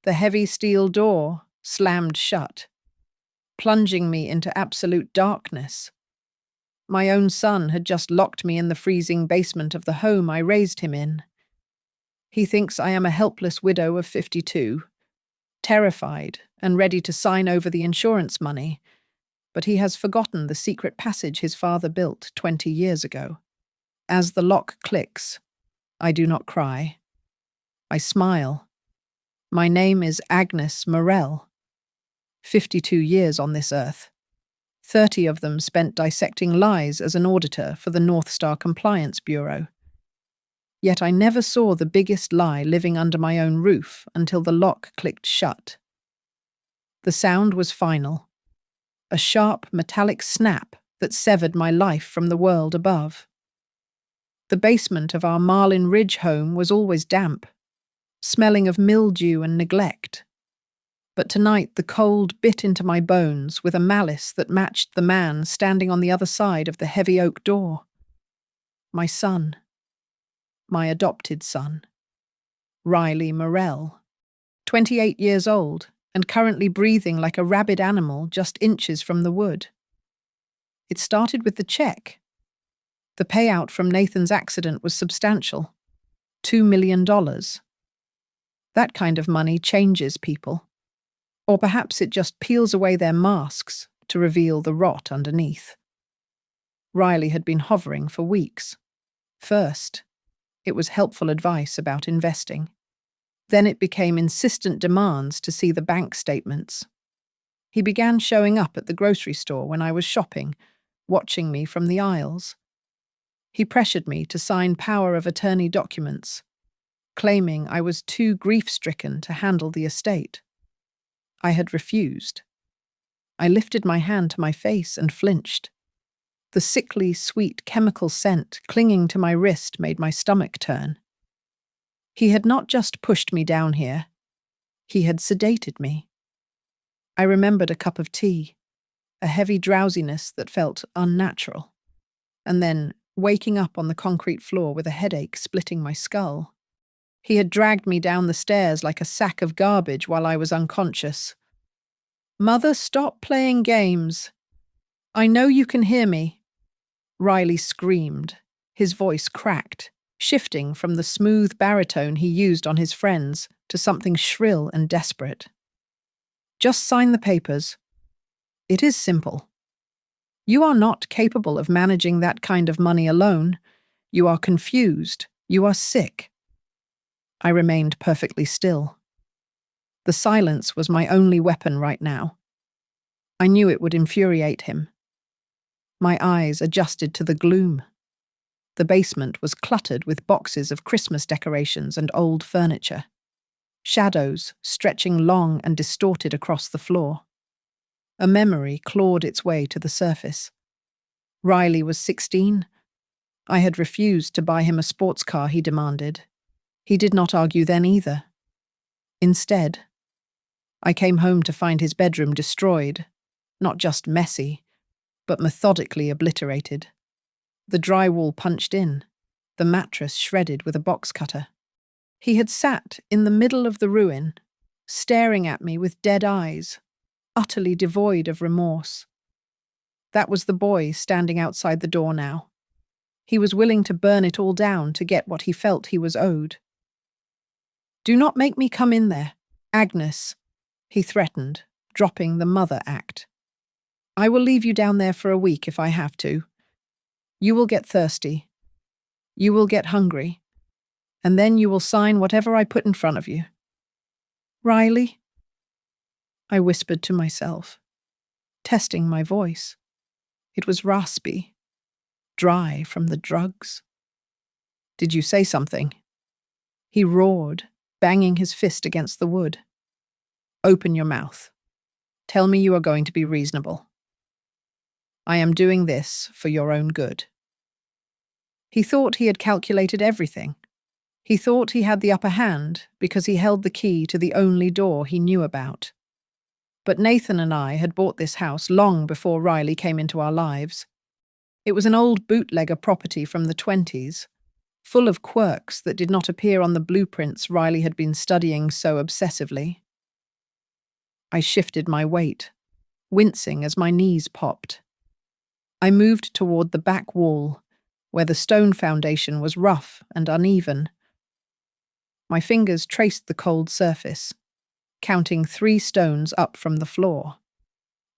The heavy steel door slammed shut, plunging me into absolute darkness. My own son had just locked me in the freezing basement of the home I raised him in. He thinks I am a helpless widow of 52, terrified and ready to sign over the insurance money, but he has forgotten the secret passage his father built 20 years ago. As the lock clicks, I do not cry. I smile. My name is Agnes Morell. 52 years on this earth. 30 of them spent dissecting lies as an auditor for the North Star Compliance Bureau. Yet I never saw the biggest lie living under my own roof until the lock clicked shut. The sound was final. A sharp metallic snap that severed my life from the world above. The basement of our Marlin Ridge home was always damp, smelling of mildew and neglect. But tonight the cold bit into my bones with a malice that matched the man standing on the other side of the heavy oak door. My son. My adopted son. Riley Morell. 28 years old and currently breathing like a rabid animal just inches from the wood. It started with the check. The payout from Nathan's accident was substantial. $2 million. That kind of money changes people. Or perhaps it just peels away their masks to reveal the rot underneath. Riley had been hovering for weeks. First, it was helpful advice about investing. Then it became insistent demands to see the bank statements. He began showing up at the grocery store when I was shopping, watching me from the aisles. He pressured me to sign power of attorney documents, claiming I was too grief-stricken to handle the estate. I had refused. I lifted my hand to my face and flinched. The sickly, sweet chemical scent clinging to my wrist made my stomach turn. He had not just pushed me down here. He had sedated me. I remembered a cup of tea, a heavy drowsiness that felt unnatural, and then waking up on the concrete floor with a headache splitting my skull. He had dragged me down the stairs like a sack of garbage while I was unconscious. "Mother, stop playing games. I know you can hear me." Riley screamed, his voice cracked, shifting from the smooth baritone he used on his friends to something shrill and desperate. "Just sign the papers. It is simple. You are not capable of managing that kind of money alone. You are confused. You are sick." I remained perfectly still. The silence was my only weapon right now. I knew it would infuriate him. My eyes adjusted to the gloom. The basement was cluttered with boxes of Christmas decorations and old furniture. Shadows stretching long and distorted across the floor. A memory clawed its way to the surface. Riley was 16. I had refused to buy him a sports car he demanded. He did not argue then either. Instead, I came home to find his bedroom destroyed, not just messy, but methodically obliterated. The drywall punched in, the mattress shredded with a box cutter. He had sat in the middle of the ruin, staring at me with dead eyes, utterly devoid of remorse. That was the boy standing outside the door now. He was willing to burn it all down to get what he felt he was owed. "Do not make me come in there, Agnes," he threatened, dropping the mother act. "I will leave you down there for a week if I have to. You will get thirsty. You will get hungry. And then you will sign whatever I put in front of you." "Riley?" I whispered to myself, testing my voice. It was raspy, dry from the drugs. "Did you say something?" He roared, banging his fist against the wood. "Open your mouth. Tell me you are going to be reasonable. I am doing this for your own good." He thought he had calculated everything. He thought he had the upper hand because he held the key to the only door he knew about. But Nathan and I had bought this house long before Riley came into our lives. It was an old bootlegger property from the 20s, full of quirks that did not appear on the blueprints Riley had been studying so obsessively. I shifted my weight, wincing as my knees popped. I moved toward the back wall, where the stone foundation was rough and uneven. My fingers traced the cold surface, counting 3 stones up from the floor,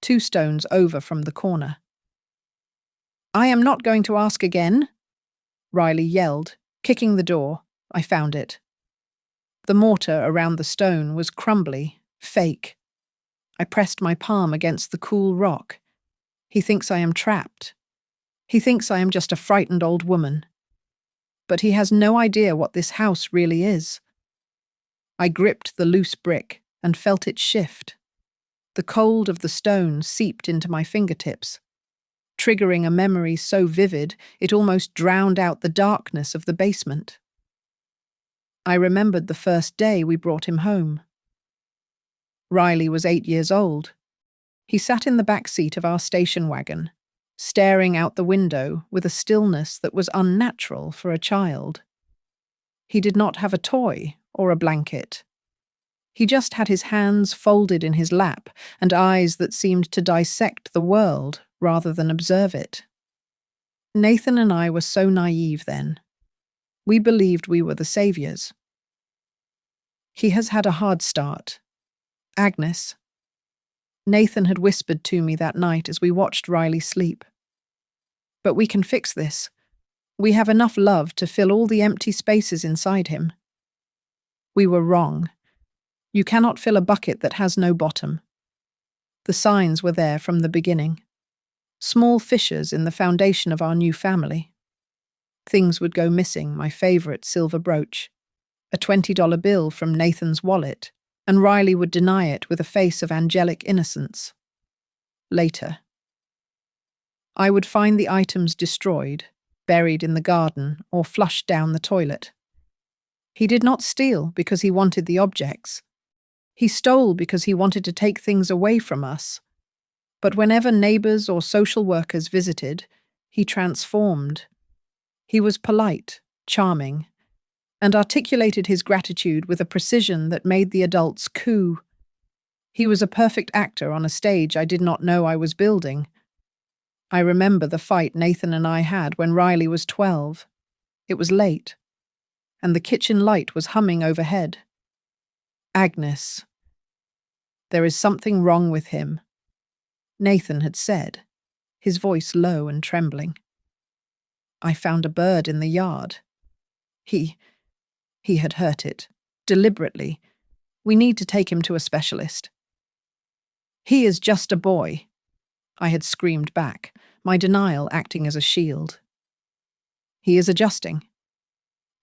2 stones over from the corner. "I am not going to ask again," Riley yelled, kicking the door. I found it. The mortar around the stone was crumbly, fake. I pressed my palm against the cool rock. He thinks I am trapped. He thinks I am just a frightened old woman. But he has no idea what this house really is. I gripped the loose brick and felt it shift. The cold of the stone seeped into my fingertips, triggering a memory so vivid it almost drowned out the darkness of the basement. I remembered the first day we brought him home. Riley was 8 years old. He sat in the back seat of our station wagon, staring out the window with a stillness that was unnatural for a child. He did not have a toy or a blanket. He just had his hands folded in his lap and eyes that seemed to dissect the world rather than observe it. Nathan and I were so naive then. We believed we were the saviors. "He has had a hard start. Agnes." Nathan had whispered to me that night as we watched Riley sleep. "But we can fix this. We have enough love to fill all the empty spaces inside him." We were wrong. You cannot fill a bucket that has no bottom. The signs were there from the beginning. Small fissures in the foundation of our new family. Things would go missing, my favorite silver brooch, a $20 bill from Nathan's wallet, and Riley would deny it with a face of angelic innocence. Later, I would find the items destroyed, buried in the garden, or flushed down the toilet. He did not steal because he wanted the objects. He stole because he wanted to take things away from us. But whenever neighbors or social workers visited, he transformed. He was polite, charming, and articulated his gratitude with a precision that made the adults coo. He was a perfect actor on a stage I did not know I was building. I remember the fight Nathan and I had when Riley was 12. It was late, and the kitchen light was humming overhead. "Agnes, there is something wrong with him," Nathan had said, his voice low and trembling. "I found a bird in the yard. He had hurt it, deliberately. We need to take him to a specialist." "He is just a boy," I had screamed back, my denial acting as a shield. "He is adjusting.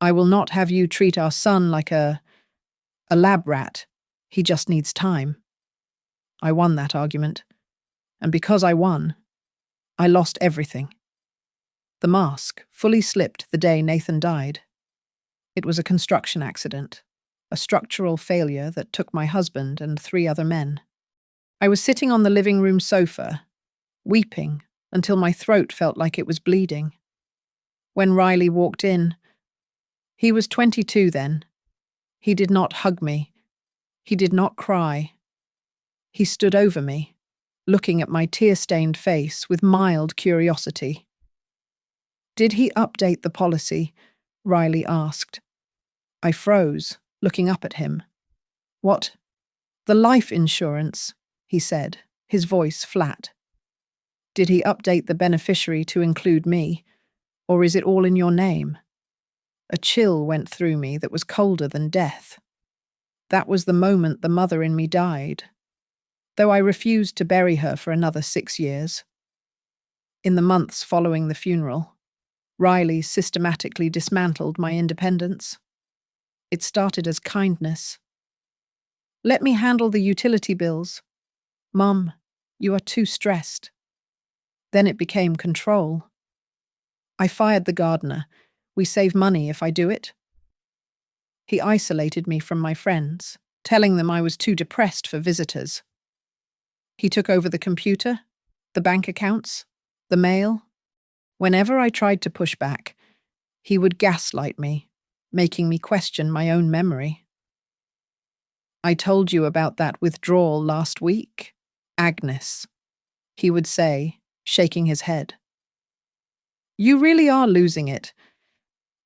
I will not have you treat our son like a lab rat. He just needs time." I won that argument, and because I won, I lost everything. The mask fully slipped the day Nathan died. It was a construction accident, a structural failure that took my husband and 3 other men. I was sitting on the living room sofa, weeping until my throat felt like it was bleeding. When Riley walked in, he was 22 then. He did not hug me. He did not cry. He stood over me, looking at my tear-stained face with mild curiosity. "Did he update the policy?" Riley asked. I froze, looking up at him. "What?" "The life insurance," he said, his voice flat. "Did he update the beneficiary to include me, or is it all in your name?" A chill went through me that was colder than death. That was the moment the mother in me died, though I refused to bury her for another 6 years. In the months following the funeral, Riley systematically dismantled my independence. It started as kindness. "Let me handle the utility bills. Mum, you are too stressed." Then it became control. "I fired the gardener. We save money if I do it." He isolated me from my friends, telling them I was too depressed for visitors. He took over the computer, the bank accounts, the mail. Whenever I tried to push back, he would gaslight me, making me question my own memory. I told you about that withdrawal last week, Agnes, he would say, shaking his head. You really are losing it.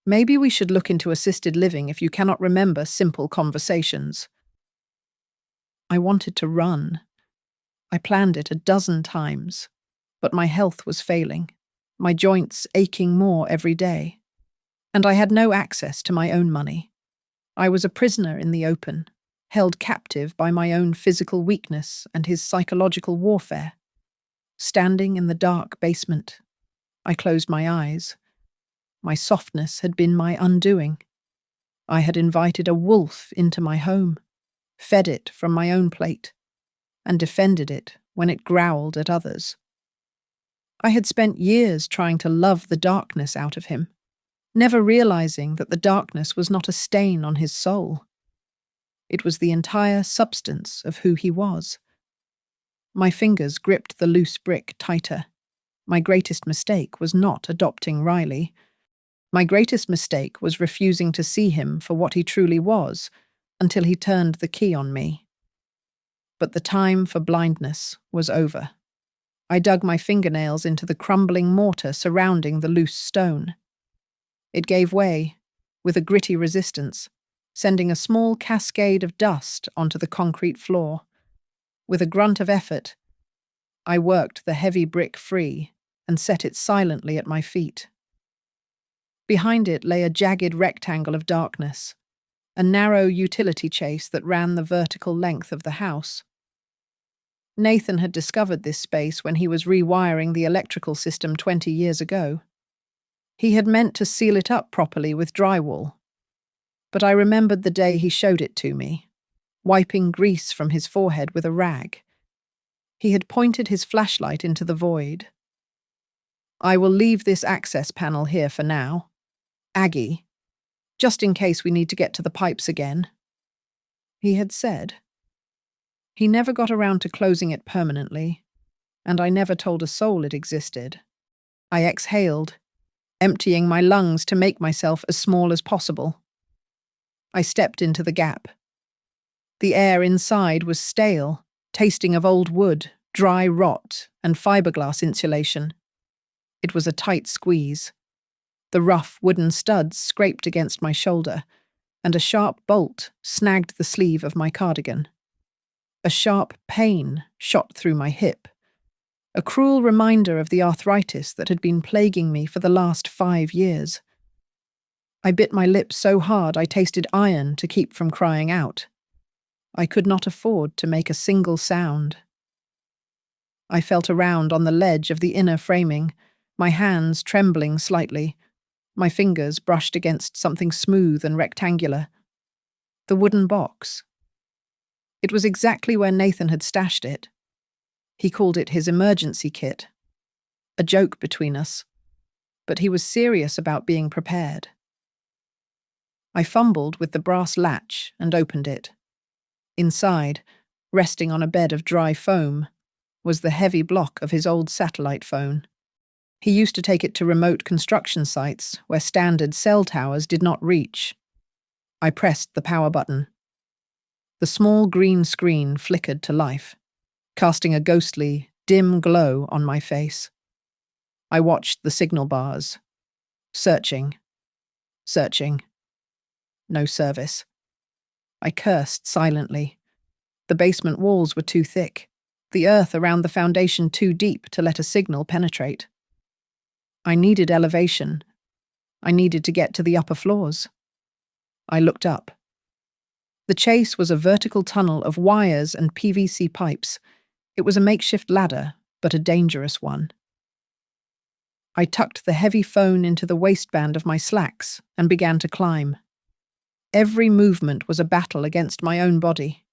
Maybe we should look into assisted living if you cannot remember simple conversations. I wanted to run. I planned it a dozen times, but my health was failing, my joints aching more every day, and I had no access to my own money. I was a prisoner in the open, held captive by my own physical weakness and his psychological warfare. Standing in the dark basement, I closed my eyes. My softness had been my undoing. I had invited a wolf into my home, fed it from my own plate, and defended it when it growled at others. I had spent years trying to love the darkness out of him, never realizing that the darkness was not a stain on his soul. It was the entire substance of who he was. My fingers gripped the loose brick tighter. My greatest mistake was not adopting Riley. My greatest mistake was refusing to see him for what he truly was until he turned the key on me. But the time for blindness was over. I dug my fingernails into the crumbling mortar surrounding the loose stone. It gave way, with a gritty resistance, sending a small cascade of dust onto the concrete floor. With a grunt of effort, I worked the heavy brick free and set it silently at my feet. Behind it lay a jagged rectangle of darkness, a narrow utility chase that ran the vertical length of the house. Nathan had discovered this space when he was rewiring the electrical system 20 years ago. He had meant to seal it up properly with drywall, but I remembered the day he showed it to me, wiping grease from his forehead with a rag. He had pointed his flashlight into the void. I will leave this access panel here for now, Aggie, just in case we need to get to the pipes again, he had said. He never got around to closing it permanently, and I never told a soul it existed. I exhaled, emptying my lungs to make myself as small as possible. I stepped into the gap. The air inside was stale, tasting of old wood, dry rot, and fiberglass insulation. It was a tight squeeze. The rough wooden studs scraped against my shoulder, and a sharp bolt snagged the sleeve of my cardigan. A sharp pain shot through my hip, a cruel reminder of the arthritis that had been plaguing me for the last 5 years. I bit my lip so hard I tasted iron to keep from crying out. I could not afford to make a single sound. I felt around on the ledge of the inner framing, my hands trembling slightly. My fingers brushed against something smooth and rectangular. The wooden box. It was exactly where Nathan had stashed it. He called it his emergency kit. A joke between us. But he was serious about being prepared. I fumbled with the brass latch and opened it. Inside, resting on a bed of dry foam, was the heavy block of his old satellite phone. He used to take it to remote construction sites where standard cell towers did not reach. I pressed the power button. The small green screen flickered to life, casting a ghostly, dim glow on my face. I watched the signal bars. Searching. No service. I cursed silently. The basement walls were too thick, the earth around the foundation too deep to let a signal penetrate. I needed elevation. I needed to get to the upper floors. I looked up. The chase was a vertical tunnel of wires and PVC pipes. It was a makeshift ladder, but a dangerous one. I tucked the heavy phone into the waistband of my slacks and began to climb. Every movement was a battle against my own body.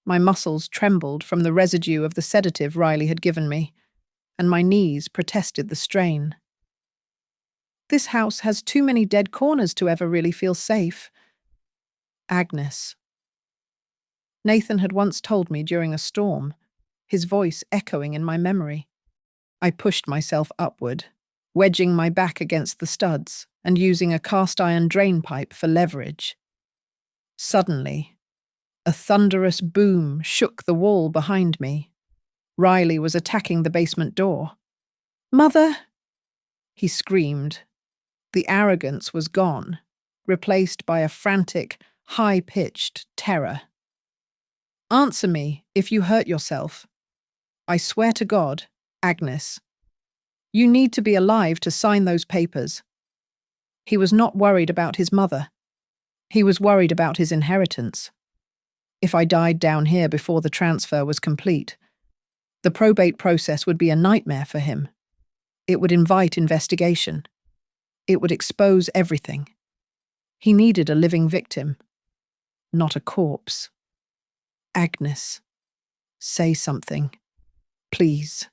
My muscles trembled from the residue of the sedative Riley had given me, and my knees protested the strain. This house has too many dead corners to ever really feel safe. Agnes. Nathan had once told me during a storm, his voice echoing in my memory. I pushed myself upward, wedging my back against the studs and using a cast-iron drain pipe for leverage. Suddenly, A thunderous boom shook the wall behind me. Riley was attacking the basement door. "Mother!" he screamed. The arrogance was gone, replaced by a frantic, high-pitched terror. "Answer me if you hurt yourself. I swear to God, Agnes. You need to be alive to sign those papers." He was not worried about his mother. He was worried about his inheritance. If I died down here before the transfer was complete, the probate process would be a nightmare for him. It would invite investigation. It would expose everything. He needed a living victim, not a corpse. "Agnes, say something. Please,"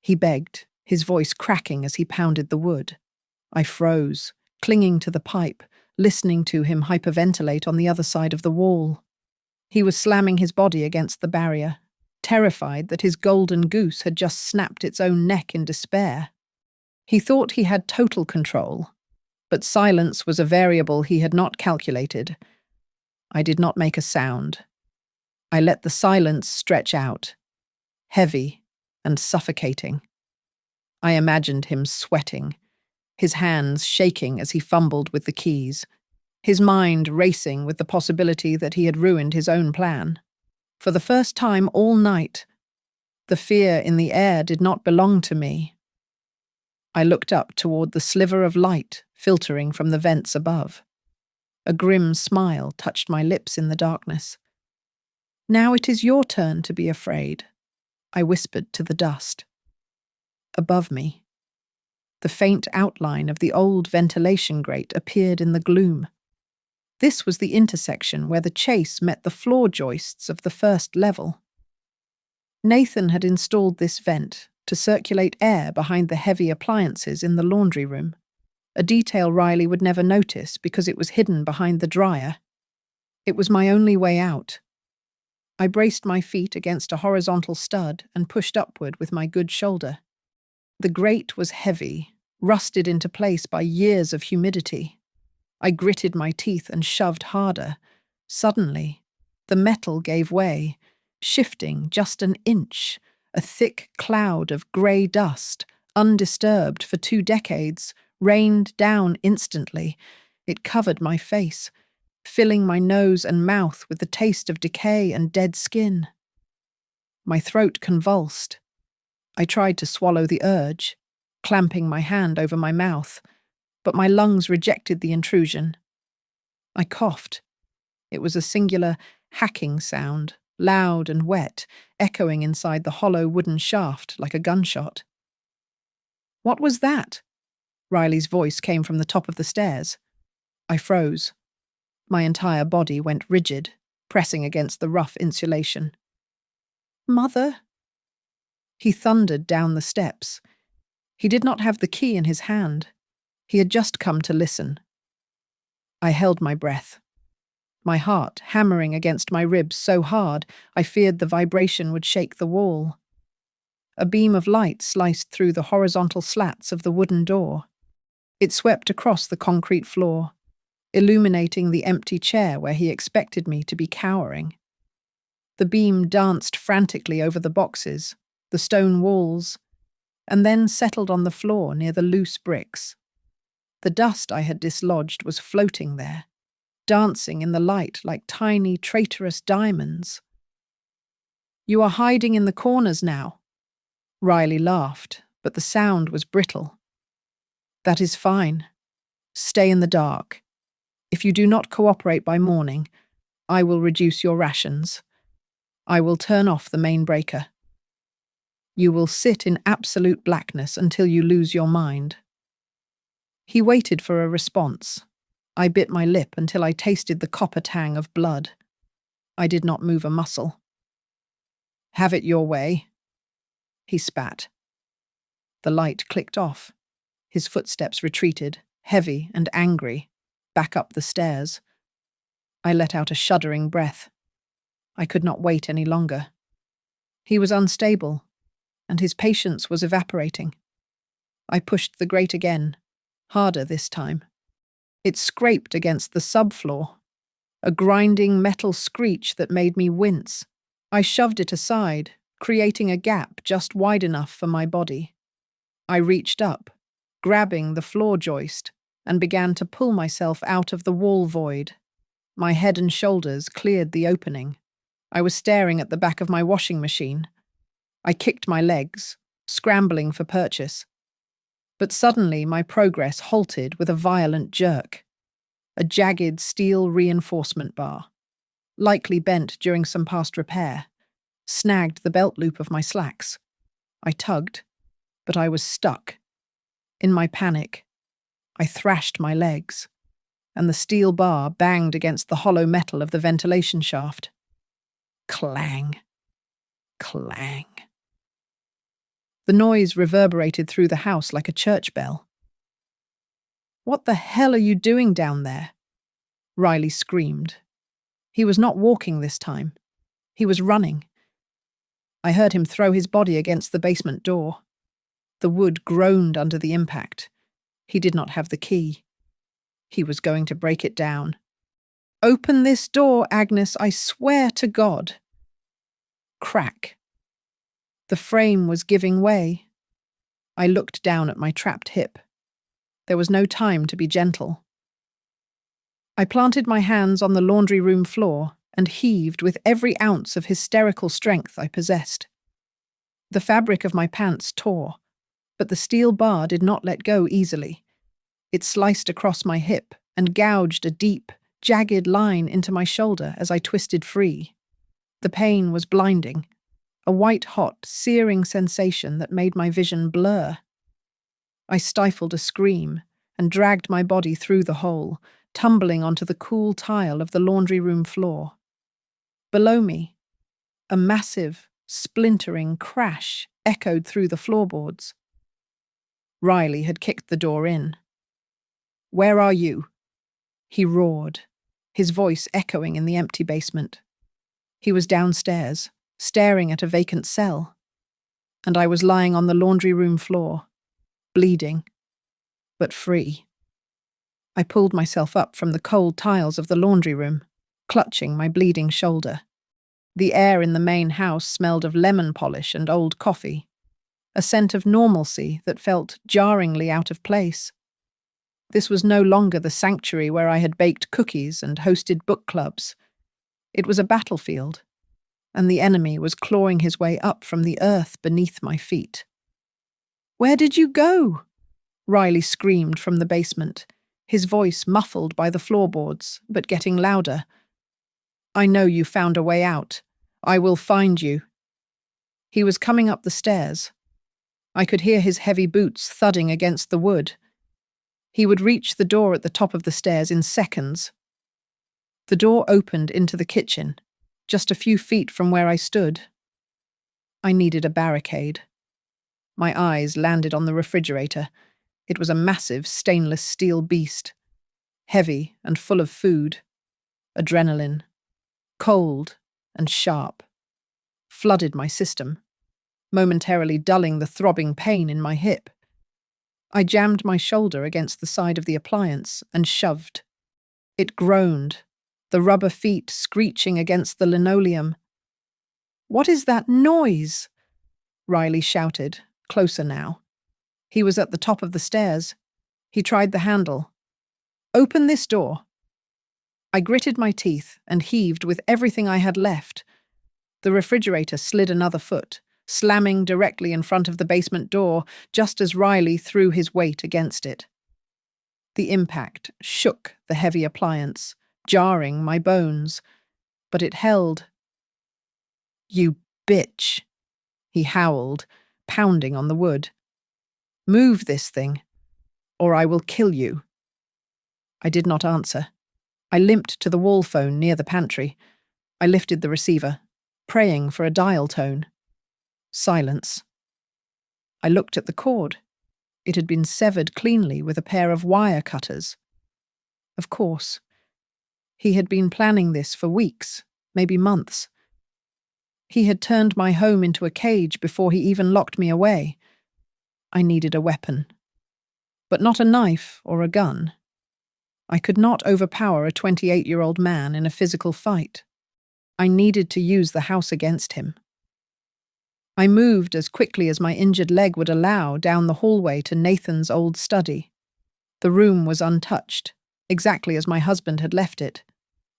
he begged, his voice cracking as he pounded the wood. I froze, clinging to the pipe, listening to him hyperventilate on the other side of the wall. He was slamming his body against the barrier, terrified that his golden goose had just snapped its own neck in despair. He thought he had total control, but silence was a variable he had not calculated. I did not make a sound. I let the silence stretch out, heavy and suffocating. I imagined him sweating, his hands shaking as he fumbled with the keys, his mind racing with the possibility that he had ruined his own plan. For the first time all night, the fear in the air did not belong to me. I looked up toward the sliver of light filtering from the vents above. A grim smile touched my lips in the darkness. "Now it is your turn to be afraid," I whispered to the dust. Above me, the faint outline of the old ventilation grate appeared in the gloom. This was the intersection where the chase met the floor joists of the first level. Nathan had installed this vent to circulate air behind the heavy appliances in the laundry room, a detail Riley would never notice because it was hidden behind the dryer. It was my only way out. I braced my feet against a horizontal stud and pushed upward with my good shoulder. The grate was heavy, rusted into place by years of humidity. I gritted my teeth and shoved harder. Suddenly, the metal gave way, shifting just an inch, a thick cloud of grey dust, undisturbed for 2 decades, rained down instantly. It covered my face, filling my nose and mouth with the taste of decay and dead skin. My throat convulsed. I tried to swallow the urge, clamping my hand over my mouth, but my lungs rejected the intrusion. I coughed. It was a singular hacking sound, loud and wet, echoing inside the hollow wooden shaft like a gunshot. "What was that?" Riley's voice came from the top of the stairs. I froze. My entire body went rigid, pressing against the rough insulation. "Mother?" He thundered down the steps. He did not have the key in his hand. He had just come to listen. I held my breath, my heart hammering against my ribs so hard I feared the vibration would shake the wall. A beam of light sliced through the horizontal slats of the wooden door. It swept across the concrete floor, illuminating the empty chair where he expected me to be cowering. The beam danced frantically over the boxes, the stone walls, and then settled on the floor near the loose bricks. The dust I had dislodged was floating there, dancing in the light like tiny, traitorous diamonds. "You are hiding in the corners now." Riley laughed, but the sound was brittle. "That is fine. Stay in the dark. If you do not cooperate by morning, I will reduce your rations. I will turn off the main breaker. You will sit in absolute blackness until you lose your mind." He waited for a response. I bit my lip until I tasted the copper tang of blood. I did not move a muscle. "Have it your way," he spat. The light clicked off. His footsteps retreated, heavy and angry, back up the stairs. I let out a shuddering breath. I could not wait any longer. He was unstable, and his patience was evaporating. I pushed the grate again, harder this time. It scraped against the subfloor. a grinding metal screech that made me wince. I shoved it aside, creating a gap just wide enough for my body. I reached up, grabbing the floor joist, and began to pull myself out of the wall void. My head and shoulders cleared the opening. I was staring at the back of my washing machine. I kicked my legs, scrambling for purchase. But suddenly my progress halted with a violent jerk. A jagged steel reinforcement bar, likely bent during some past repair, snagged the belt loop of my slacks. I tugged, but I was stuck. In my panic, I thrashed my legs, and the steel bar banged against the hollow metal of the ventilation shaft. Clang. Clang. The noise reverberated through the house like a church bell. "What the hell are you doing down there?" Riley screamed. He was not walking this time. He was running. I heard him throw his body against the basement door. The wood groaned under the impact. He did not have the key. He was going to break it down. "Open this door, Agnes, I swear to God." Crack. The frame was giving way. I looked down at my trapped hip. There was no time to be gentle. I planted my hands on the laundry room floor and heaved with every ounce of hysterical strength I possessed. The fabric of my pants tore, but the steel bar did not let go easily. It sliced across my hip and gouged a deep, jagged line into my shoulder as I twisted free. The pain was blinding, a white-hot, searing sensation that made my vision blur. I stifled a scream and dragged my body through the hole, tumbling onto the cool tile of the laundry room floor. Below me, a massive, splintering crash echoed through the floorboards. Riley had kicked the door in. "Where are you?" he roared, his voice echoing in the empty basement. He was downstairs, staring at a vacant cell, and I was lying on the laundry room floor, bleeding, but free. I pulled myself up from the cold tiles of the laundry room, clutching my bleeding shoulder. The air in the main house smelled of lemon polish and old coffee, a scent of normalcy that felt jarringly out of place. This was no longer the sanctuary where I had baked cookies and hosted book clubs. It was a battlefield, and the enemy was clawing his way up from the earth beneath my feet. "Where did you go?" Riley screamed from the basement, his voice muffled by the floorboards, but getting louder. "I know you found a way out. I will find you." He was coming up the stairs. I could hear his heavy boots thudding against the wood. He would reach the door at the top of the stairs in seconds. The door opened into the kitchen, just a few feet from where I stood. I needed a barricade. My eyes landed on the refrigerator. It was a massive stainless steel beast, heavy and full of food, adrenaline, cold and sharp, flooded my system, momentarily dulling the throbbing pain in my hip. I jammed my shoulder against the side of the appliance and shoved. It groaned, the rubber feet screeching against the linoleum. "What is that noise?" Riley shouted, closer now. He was at the top of the stairs. He tried the handle. "Open this door." I gritted my teeth and heaved with everything I had left. The refrigerator slid another foot, slamming directly in front of the basement door just as Riley threw his weight against it. The impact shook the heavy appliance, jarring my bones, but it held. "You bitch," he howled, pounding on the wood. "Move this thing, or I will kill you." I did not answer. I limped to the wall phone near the pantry. I lifted the receiver, praying for a dial tone. Silence. I looked at the cord. It had been severed cleanly with a pair of wire cutters. Of course. He had been planning this for weeks, maybe months. He had turned my home into a cage before he even locked me away. I needed a weapon. But not a knife or a gun. I could not overpower a 28-year-old man in a physical fight. I needed to use the house against him. I moved as quickly as my injured leg would allow down the hallway to Nathan's old study. The room was untouched, exactly as my husband had left it,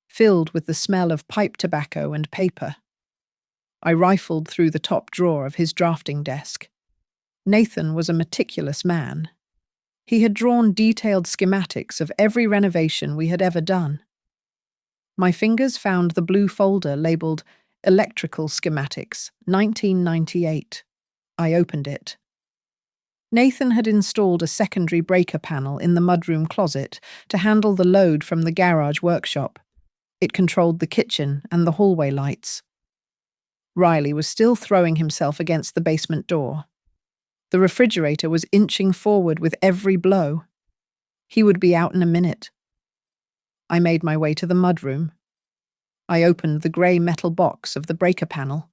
filled with the smell of pipe tobacco and paper. I rifled through the top drawer of his drafting desk. Nathan was a meticulous man. He had drawn detailed schematics of every renovation we had ever done. My fingers found the blue folder labeled Electrical Schematics, 1998. I opened it. Nathan had installed a secondary breaker panel in the mudroom closet to handle the load from the garage workshop. It controlled the kitchen and the hallway lights. Riley was still throwing himself against the basement door. The refrigerator was inching forward with every blow. He would be out in a minute. I made my way to the mudroom. I opened the grey metal box of the breaker panel.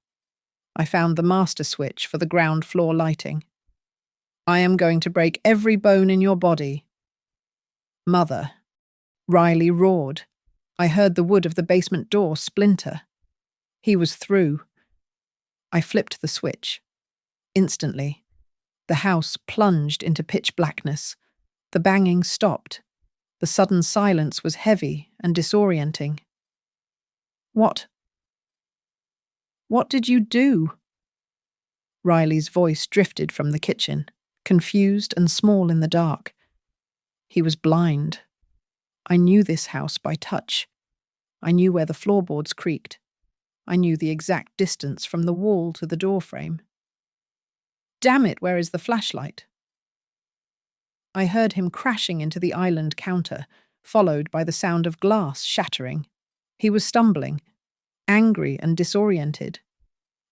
I found the master switch for the ground floor lighting. I am going to break every bone in your body. Mother. Riley roared. I heard the wood of the basement door splinter. He was through. I flipped the switch. Instantly, the house plunged into pitch blackness. The banging stopped. The sudden silence was heavy and disorienting. What did you do? Riley's voice drifted from the kitchen, confused and small in the dark. He was blind. I knew this house by touch. I knew where the floorboards creaked. I knew the exact distance from the wall to the doorframe. Damn it, where is the flashlight? I heard him crashing into the island counter, followed by the sound of glass shattering. He was stumbling, angry and disoriented.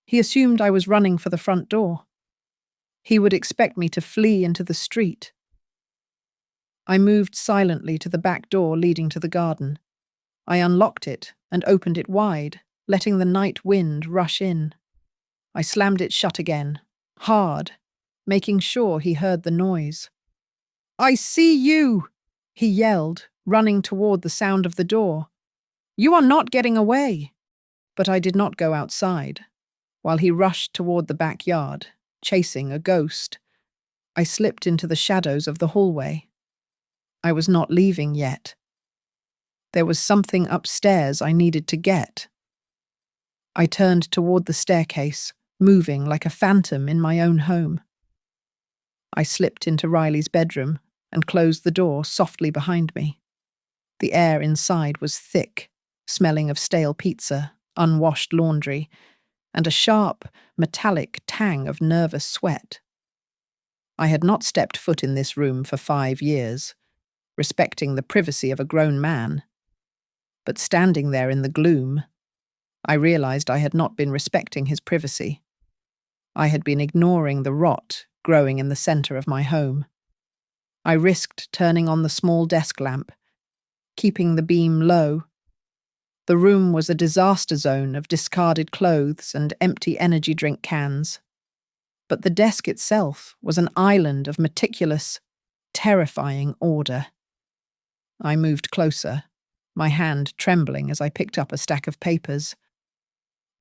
He assumed I was running for the front door. He would expect me to flee into the street. I moved silently to the back door leading to the garden. I unlocked it and opened it wide, letting the night wind rush in. I slammed it shut again, hard, making sure he heard the noise. "I see you!" he yelled, running toward the sound of the door. "You are not getting away!" But I did not go outside. While he rushed toward the backyard, chasing a ghost, I slipped into the shadows of the hallway. I was not leaving yet. There was something upstairs I needed to get. I turned toward the staircase, moving like a phantom in my own home. I slipped into Riley's bedroom and closed the door softly behind me. The air inside was thick, smelling of stale pizza, unwashed laundry, and a sharp, metallic tang of nervous sweat. I had not stepped foot in this room for 5 years, respecting the privacy of a grown man. But standing there in the gloom, I realized I had not been respecting his privacy. I had been ignoring the rot growing in the center of my home. I risked turning on the small desk lamp, keeping the beam low. The room was a disaster zone of discarded clothes and empty energy drink cans. But the desk itself was an island of meticulous, terrifying order. I moved closer, my hand trembling as I picked up a stack of papers.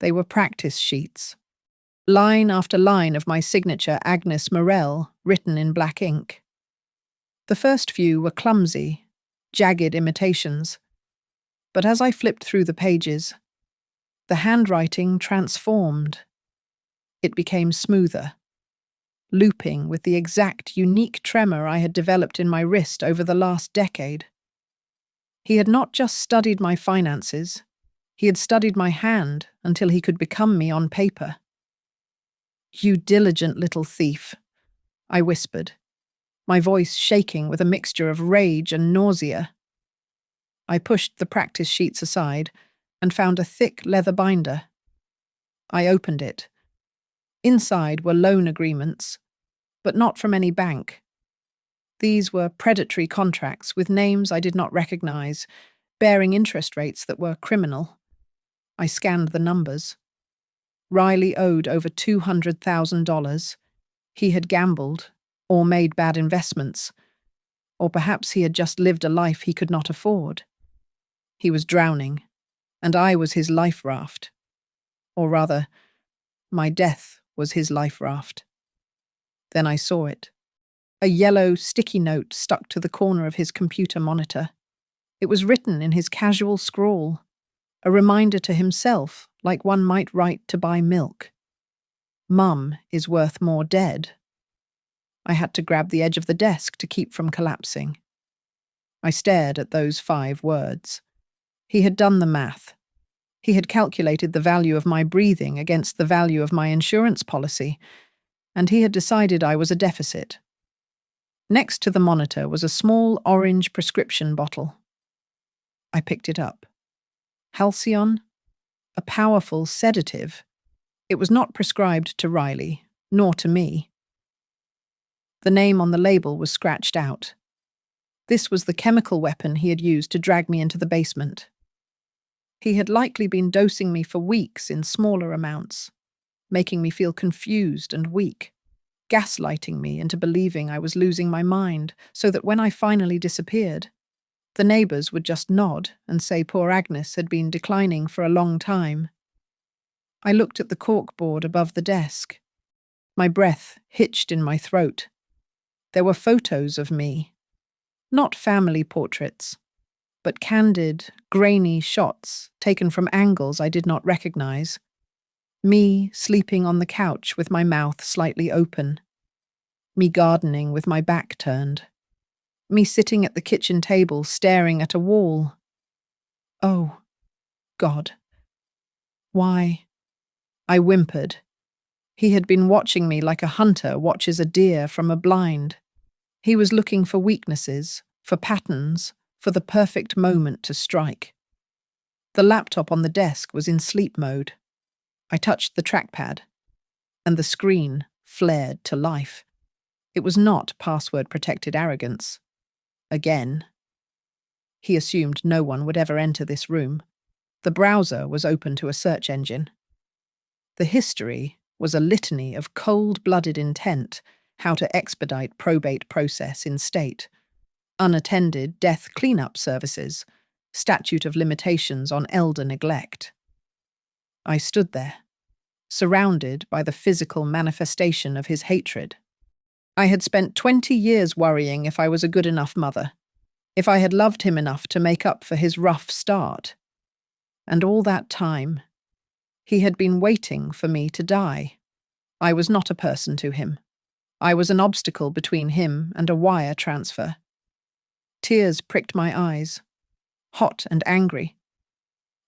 They were practice sheets. Line after line of my signature Agnes Morell, written in black ink. The first few were clumsy, jagged imitations. But as I flipped through the pages, the handwriting transformed. It became smoother, looping with the exact unique tremor I had developed in my wrist over the last decade. He had not just studied my finances, he had studied my hand until he could become me on paper. "You diligent little thief," I whispered, my voice shaking with a mixture of rage and nausea. I pushed the practice sheets aside and found a thick leather binder. I opened it. Inside were loan agreements, but not from any bank. These were predatory contracts with names I did not recognize, bearing interest rates that were criminal. I scanned the numbers. Riley owed over $200,000. He had gambled or made bad investments. Or perhaps he had just lived a life he could not afford. He was drowning, and I was his life raft. Or rather, my death was his life raft. Then I saw it. A yellow, sticky note stuck to the corner of his computer monitor. It was written in his casual scrawl, a reminder to himself, like one might write to buy milk. Mum is worth more dead. I had to grab the edge of the desk to keep from collapsing. I stared at those 5 words. He had done the math. He had calculated the value of my breathing against the value of my insurance policy, and he had decided I was a deficit. Next to the monitor was a small orange prescription bottle. I picked it up. Halcyon? A powerful sedative. It was not prescribed to Riley, nor to me. The name on the label was scratched out. This was the chemical weapon he had used to drag me into the basement. He had likely been dosing me for weeks in smaller amounts, making me feel confused and weak, gaslighting me into believing I was losing my mind, so that when I finally disappeared, the neighbours would just nod and say poor Agnes had been declining for a long time. I looked at the corkboard above the desk. My breath hitched in my throat. There were photos of me. Not family portraits, but candid, grainy shots taken from angles I did not recognize. Me sleeping on the couch with my mouth slightly open. Me gardening with my back turned. Me sitting at the kitchen table staring at a wall. Oh, God. Why? I whimpered. He had been watching me like a hunter watches a deer from a blind. He was looking for weaknesses, for patterns, for the perfect moment to strike. The laptop on the desk was in sleep mode. I touched the trackpad, and the screen flared to life. It was not password-protected arrogance. Again. He assumed no one would ever enter this room. The browser was open to a search engine. The history was a litany of cold-blooded intent, how to expedite probate process in state, unattended death cleanup services, statute of limitations on elder neglect. I stood there, surrounded by the physical manifestation of his hatred. I had spent 20 years worrying if I was a good enough mother, if I had loved him enough to make up for his rough start. And all that time, he had been waiting for me to die. I was not a person to him. I was an obstacle between him and a wire transfer. Tears pricked my eyes, hot and angry.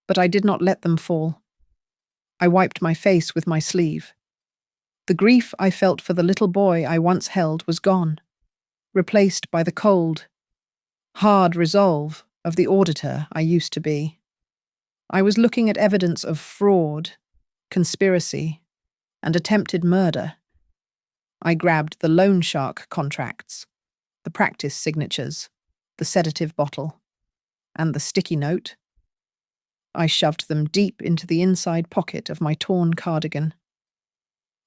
But I did not let them fall. I wiped my face with my sleeve. The grief I felt for the little boy I once held was gone, replaced by the cold, hard resolve of the auditor I used to be. I was looking at evidence of fraud, conspiracy, and attempted murder. I grabbed the loan shark contracts, the practice signatures, the sedative bottle, and the sticky note. I shoved them deep into the inside pocket of my torn cardigan.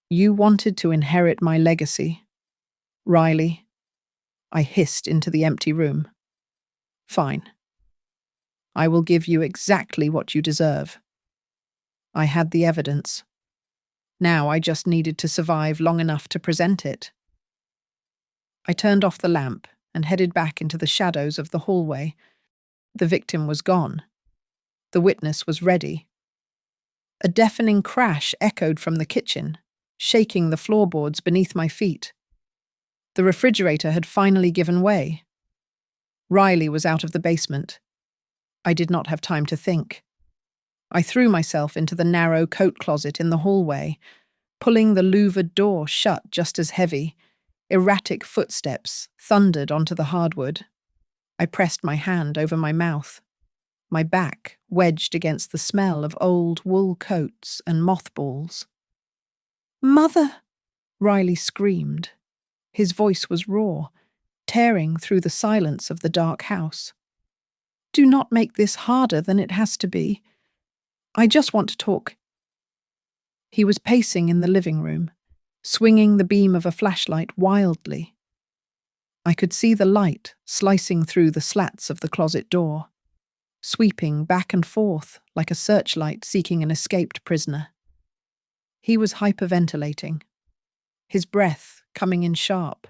You wanted to inherit my legacy, Riley. I hissed into the empty room. Fine. I will give you exactly what you deserve. I had the evidence. Now I just needed to survive long enough to present it. I turned off the lamp and headed back into the shadows of the hallway. The victim was gone. The witness was ready. A deafening crash echoed from the kitchen, shaking the floorboards beneath my feet. The refrigerator had finally given way. Riley was out of the basement. I did not have time to think. I threw myself into the narrow coat closet in the hallway, pulling the louvered door shut just as heavy. Erratic footsteps thundered onto the hardwood. I pressed my hand over my mouth, my back wedged against the smell of old wool coats and mothballs. "Mother!" Riley screamed. His voice was raw, tearing through the silence of the dark house. "Do not make this harder than it has to be. I just want to talk." He was pacing in the living room, swinging the beam of a flashlight wildly. I could see the light slicing through the slats of the closet door, sweeping back and forth like a searchlight seeking an escaped prisoner. He was hyperventilating, his breath coming in sharp,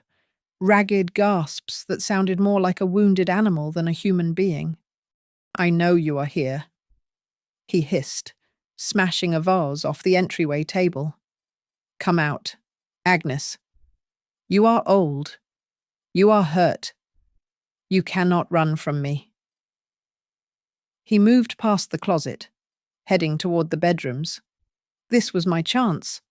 ragged gasps that sounded more like a wounded animal than a human being. "I know you are here," he hissed, smashing a vase off the entryway table. "Come out. Agnes. You are old. You are hurt. You cannot run from me." He moved past the closet, heading toward the bedrooms. This was my chance.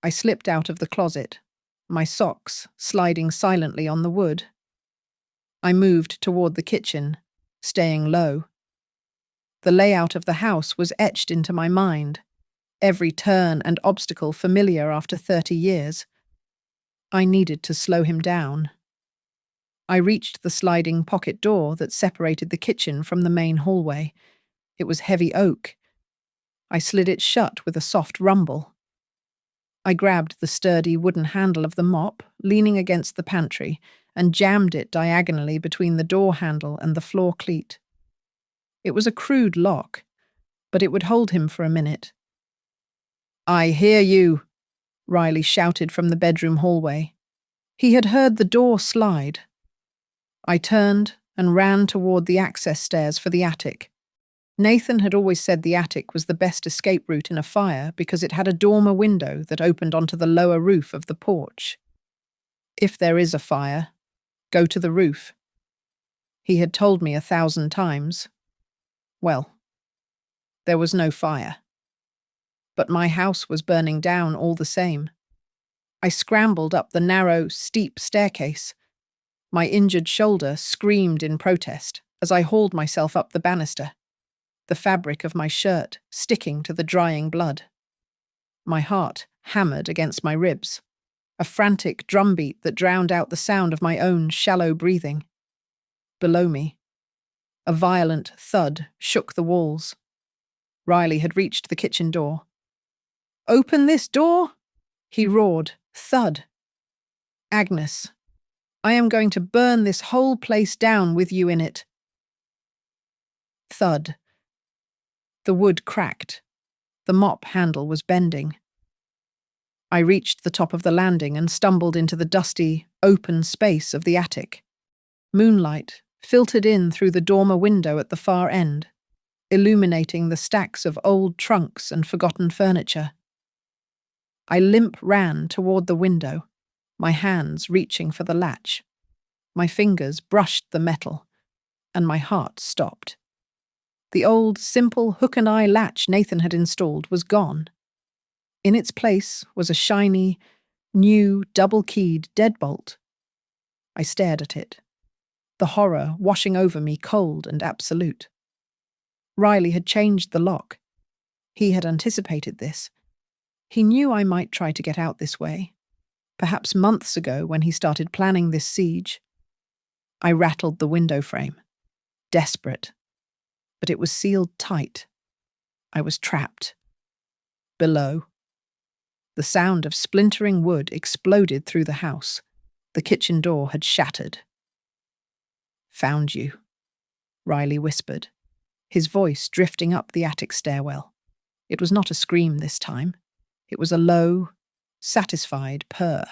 I slipped out of the closet, my socks sliding silently on the wood. I moved toward the kitchen, staying low. The layout of the house was etched into my mind, every turn and obstacle familiar after 30 years. I needed to slow him down. I reached the sliding pocket door that separated the kitchen from the main hallway. It was heavy oak. I slid it shut with a soft rumble. I grabbed the sturdy wooden handle of the mop, leaning against the pantry, and jammed it diagonally between the door handle and the floor cleat. It was a crude lock, but it would hold him for a minute. "I hear you," Riley shouted from the bedroom hallway. He had heard the door slide. I turned and ran toward the access stairs for the attic. Nathan had always said the attic was the best escape route in a fire because it had a dormer window that opened onto the lower roof of the porch. If there is a fire, go to the roof. He had told me 1,000 times. Well, there was no fire. But my house was burning down all the same. I scrambled up the narrow, steep staircase. My injured shoulder screamed in protest as I hauled myself up the banister, the fabric of my shirt sticking to the drying blood. My heart hammered against my ribs, a frantic drumbeat that drowned out the sound of my own shallow breathing. Below me, a violent thud shook the walls. Riley had reached the kitchen door. "Open this door!" he roared. Thud. "Agnes, I am going to burn this whole place down with you in it." Thud. The wood cracked. The mop handle was bending. I reached the top of the landing and stumbled into the dusty, open space of the attic. Moonlight filtered in through the dormer window at the far end, illuminating the stacks of old trunks and forgotten furniture. I limp ran toward the window, my hands reaching for the latch. My fingers brushed the metal, and my heart stopped. The old, simple hook-and-eye latch Nathan had installed was gone. In its place was a shiny, new, double-keyed deadbolt. I stared at it, the horror washing over me cold and absolute. Riley had changed the lock. He had anticipated this. He knew I might try to get out this way, perhaps months ago when he started planning this siege. I rattled the window frame, desperate, but it was sealed tight. I was trapped. Below, the sound of splintering wood exploded through the house. The kitchen door had shattered. "Found you," Riley whispered, his voice drifting up the attic stairwell. It was not a scream this time. It was a low, satisfied purr.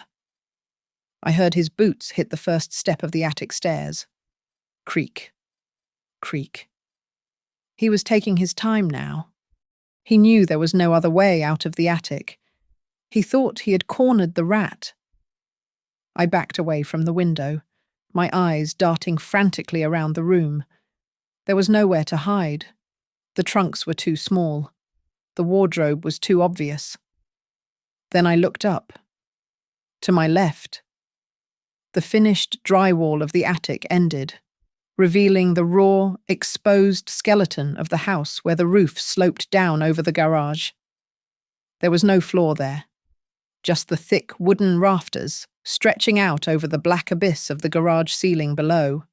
I heard his boots hit the first step of the attic stairs. Creak. Creak. He was taking his time now. He knew there was no other way out of the attic. He thought he had cornered the rat. I backed away from the window, my eyes darting frantically around the room. There was nowhere to hide. The trunks were too small. The wardrobe was too obvious. Then I looked up. To my left, the finished drywall of the attic ended, revealing the raw, exposed skeleton of the house where the roof sloped down over the garage. There was no floor there, just the thick wooden rafters stretching out over the black abyss of the garage ceiling below.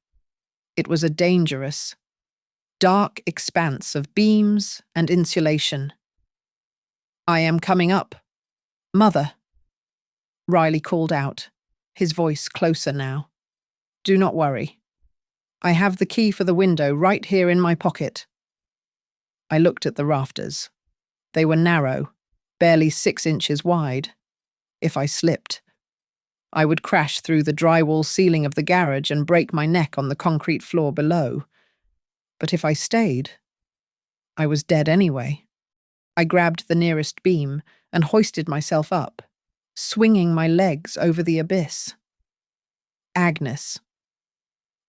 It was a dangerous, dark expanse of beams and insulation. "I am coming up, Mother," Riley called out, his voice closer now. Do not worry. I have the key for the window right here in my pocket. I looked at the rafters. They were narrow, barely 6 inches wide. If I slipped, I would crash through the drywall ceiling of the garage and break my neck on the concrete floor below. But if I stayed, I was dead anyway. I grabbed the nearest beam and hoisted myself up, swinging my legs over the abyss. Agnes.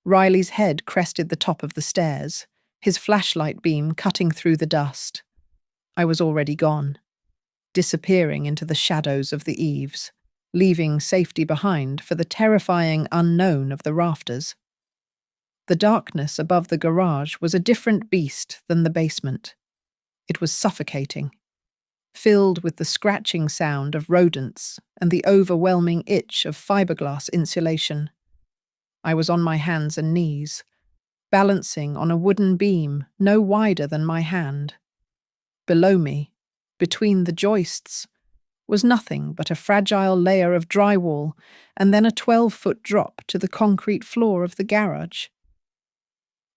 Riley's head crested the top of the stairs, his flashlight beam cutting through the dust. I was already gone, disappearing into the shadows of the eaves, leaving safety behind for the terrifying unknown of the rafters. The darkness above the garage was a different beast than the basement. It was suffocating, filled with the scratching sound of rodents and the overwhelming itch of fiberglass insulation. I was on my hands and knees, balancing on a wooden beam no wider than my hand. Below me, between the joists, was nothing but a fragile layer of drywall and then a 12-foot drop to the concrete floor of the garage.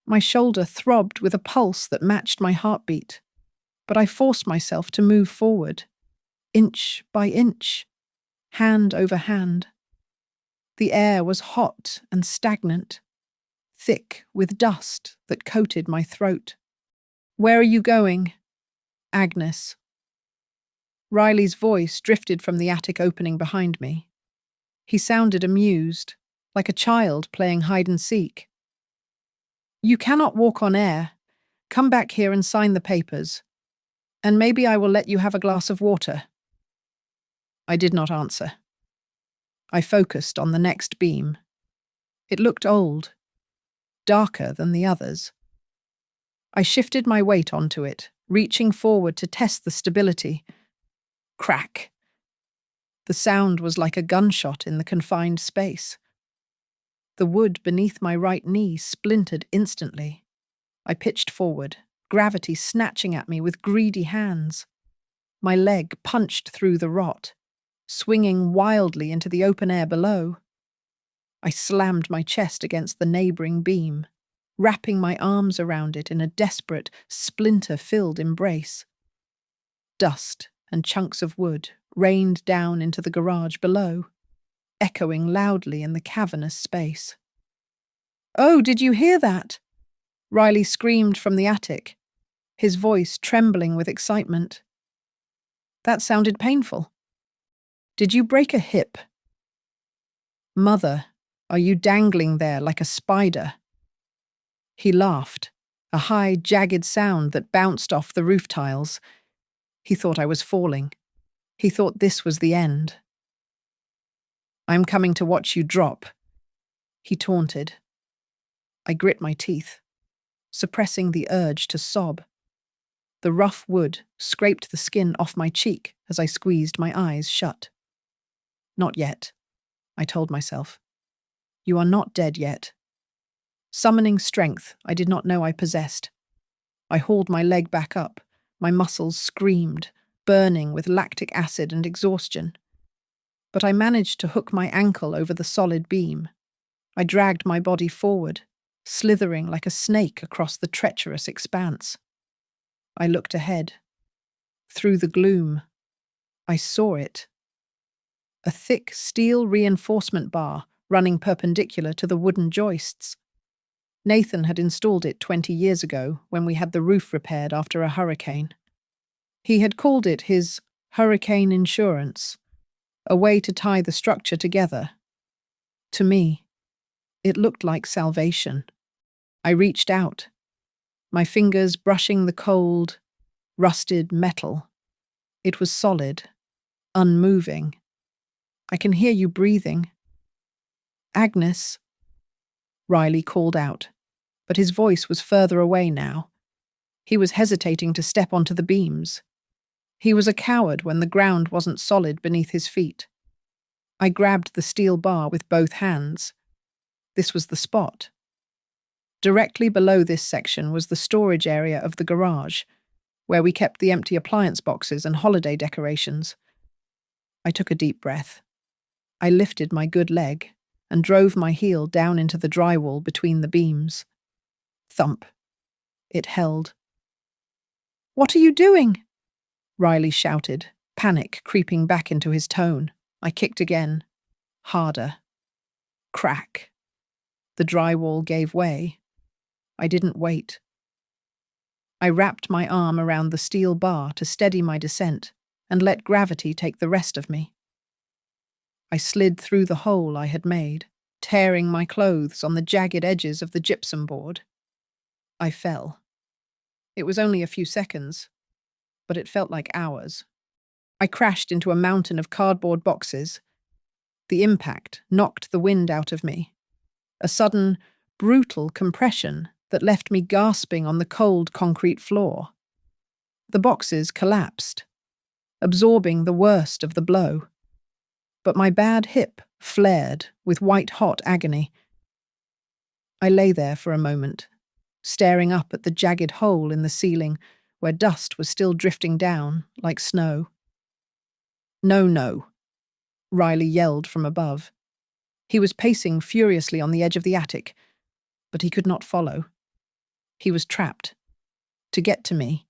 My shoulder throbbed with a pulse that matched my heartbeat, but I forced myself to move forward, inch by inch, hand over hand. The air was hot and stagnant, thick with dust that coated my throat. "Where are you going?" Agnes. Riley's voice drifted from the attic opening behind me. He sounded amused, like a child playing hide-and-seek. "You cannot walk on air. Come back here and sign the papers. And maybe I will let you have a glass of water." I did not answer. I focused on the next beam. It looked old, darker than the others. I shifted my weight onto it, reaching forward to test the stability. Crack. The sound was like a gunshot in the confined space. The wood beneath my right knee splintered instantly. I pitched forward, gravity snatching at me with greedy hands. My leg punched through the rot, swinging wildly into the open air below. I slammed my chest against the neighbouring beam, wrapping my arms around it in a desperate, splinter-filled embrace. Dust and chunks of wood rained down into the garage below, echoing loudly in the cavernous space. "Oh, did you hear that?" Riley screamed from the attic, his voice trembling with excitement. "That sounded painful. Did you break a hip?" "Mother, are you dangling there like a spider?" He laughed, a high, jagged sound that bounced off the roof tiles. He thought I was falling. He thought this was the end. "I'm coming to watch you drop," he taunted. I grit my teeth, suppressing the urge to sob. The rough wood scraped the skin off my cheek as I squeezed my eyes shut. "Not yet," I told myself. "You are not dead yet." Summoning strength I did not know I possessed, I hauled my leg back up. My muscles screamed, burning with lactic acid and exhaustion. But I managed to hook my ankle over the solid beam. I dragged my body forward, slithering like a snake across the treacherous expanse. I looked ahead. Through the gloom, I saw it. A thick steel reinforcement bar running perpendicular to the wooden joists. Nathan had installed it 20 years ago when we had the roof repaired after a hurricane. He had called it his hurricane insurance, a way to tie the structure together. To me, it looked like salvation. I reached out, my fingers brushing the cold, rusted metal. It was solid, unmoving. "I can hear you breathing." "Agnes," Riley called out, but his voice was further away now. He was hesitating to step onto the beams. He was a coward when the ground wasn't solid beneath his feet. I grabbed the steel bar with both hands. This was the spot. Directly below this section was the storage area of the garage, where we kept the empty appliance boxes and holiday decorations. I took a deep breath. I lifted my good leg. and drove my heel down into the drywall between the beams. Thump. It held. "What are you doing?" Riley shouted, panic creeping back into his tone. I kicked again. Harder. Crack. The drywall gave way. I didn't wait. I wrapped my arm around the steel bar to steady my descent and let gravity take the rest of me. I slid through the hole I had made, tearing my clothes on the jagged edges of the gypsum board. I fell. It was only a few seconds, but it felt like hours. I crashed into a mountain of cardboard boxes. The impact knocked the wind out of me. A sudden, brutal compression that left me gasping on the cold concrete floor. The boxes collapsed, absorbing the worst of the blow. But my bad hip flared with white-hot agony. I lay there for a moment, staring up at the jagged hole in the ceiling where dust was still drifting down like snow. "No, no," Riley yelled from above. He was pacing furiously on the edge of the attic, but he could not follow. He was trapped. To get to me,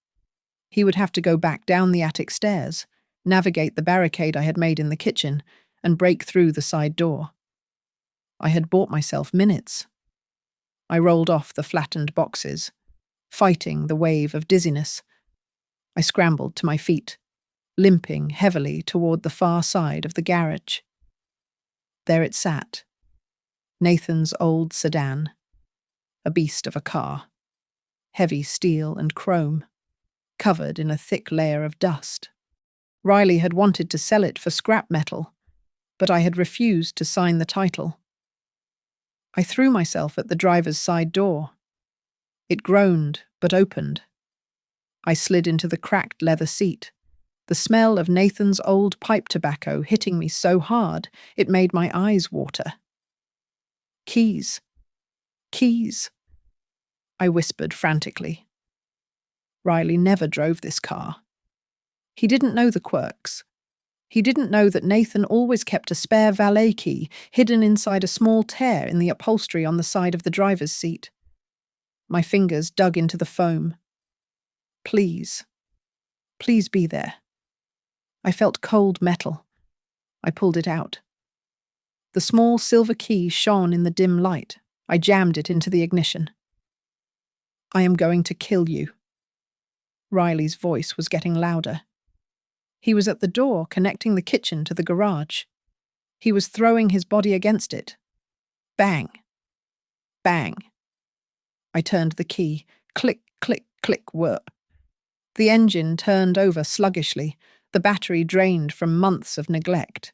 he would have to go back down the attic stairs, navigate the barricade I had made in the kitchen, and break through the side door. I had bought myself minutes. I rolled off the flattened boxes, fighting the wave of dizziness. I scrambled to my feet, limping heavily toward the far side of the garage. There it sat, Nathan's old sedan, a beast of a car, heavy steel and chrome, covered in a thick layer of dust. Riley had wanted to sell it for scrap metal, but I had refused to sign the title. I threw myself at the driver's side door. It groaned, but opened. I slid into the cracked leather seat, the smell of Nathan's old pipe tobacco hitting me so hard it made my eyes water. "Keys. Keys," I whispered frantically. Riley never drove this car. He didn't know the quirks. He didn't know that Nathan always kept a spare valet key hidden inside a small tear in the upholstery on the side of the driver's seat. My fingers dug into the foam. Please. Please be there. I felt cold metal. I pulled it out. The small silver key shone in the dim light. I jammed it into the ignition. "I am going to kill you." Riley's voice was getting louder. He was at the door connecting the kitchen to the garage. He was throwing his body against it. Bang. Bang. I turned the key. Click, click, click, whir. The engine turned over sluggishly, the battery drained from months of neglect.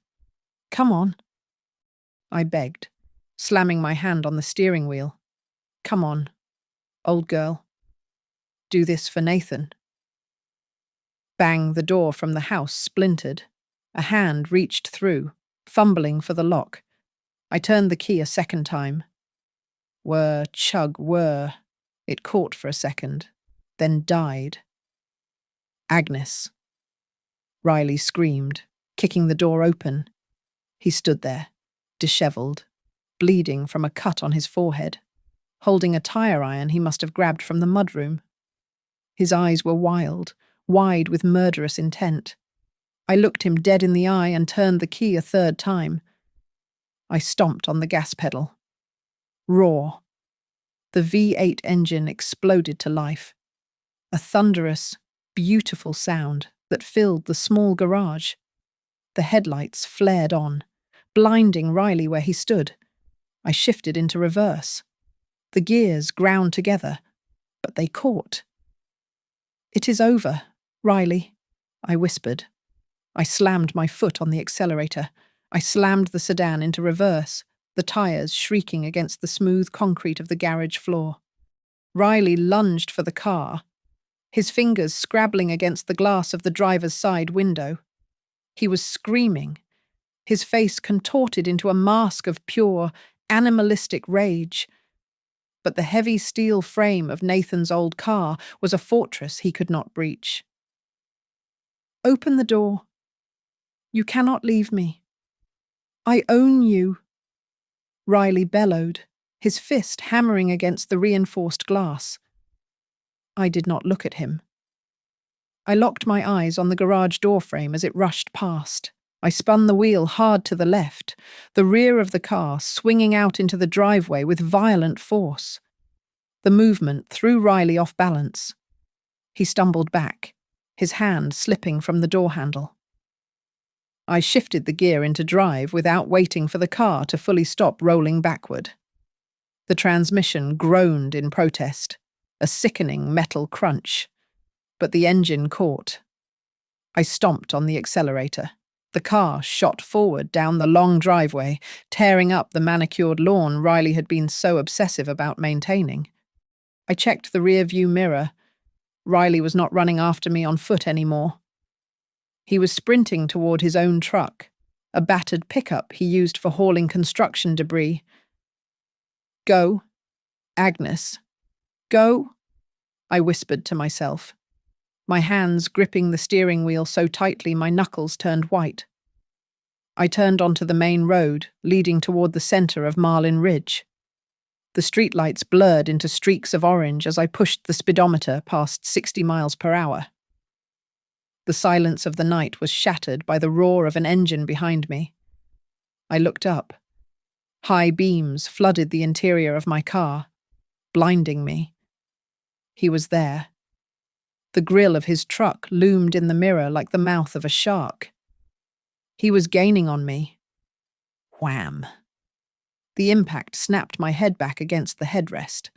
"Come on," I begged, slamming my hand on the steering wheel. "Come on, old girl. Do this for Nathan." Bang, the door from the house splintered. A hand reached through, fumbling for the lock. I turned the key a second time. Whir, chug, whir. It caught for a second, then died. "Agnes." Riley screamed, kicking the door open. He stood there, dishevelled, bleeding from a cut on his forehead, holding a tire iron he must have grabbed from the mudroom. His eyes were wild, wide with murderous intent. I looked him dead in the eye and turned the key a third time. I stomped on the gas pedal. Roar. The V8 engine exploded to life. A thunderous, beautiful sound that filled the small garage. The headlights flared on, blinding Riley where he stood. I shifted into reverse. The gears ground together, but they caught. "It is over, Riley," I whispered. I slammed my foot on the accelerator. I slammed the sedan into reverse, the tires shrieking against the smooth concrete of the garage floor. Riley lunged for the car, his fingers scrabbling against the glass of the driver's side window. He was screaming, his face contorted into a mask of pure, animalistic rage. But the heavy steel frame of Nathan's old car was a fortress he could not breach. "Open the door. You cannot leave me. I own you." Riley bellowed, his fist hammering against the reinforced glass. I did not look at him. I locked my eyes on the garage door frame as it rushed past. I spun the wheel hard to the left, the rear of the car swinging out into the driveway with violent force. The movement threw Riley off balance. He stumbled back, his hand slipping from the door handle. I shifted the gear into drive without waiting for the car to fully stop rolling backward. The transmission groaned in protest, a sickening metal crunch, but the engine caught. I stomped on the accelerator. The car shot forward down the long driveway, tearing up the manicured lawn Riley had been so obsessive about maintaining. I checked the rear-view mirror. Riley was not running after me on foot anymore. He was sprinting toward his own truck, a battered pickup he used for hauling construction debris. "Go, Agnes. Go," I whispered to myself, my hands gripping the steering wheel so tightly my knuckles turned white. I turned onto the main road, leading toward the center of Marlin Ridge. The streetlights blurred into streaks of orange as I pushed the speedometer past 60 miles per hour. The silence of the night was shattered by the roar of an engine behind me. I looked up. High beams flooded the interior of my car, blinding me. He was there. The grill of his truck loomed in the mirror like the mouth of a shark. He was gaining on me. Wham! The impact snapped my head back against the headrest.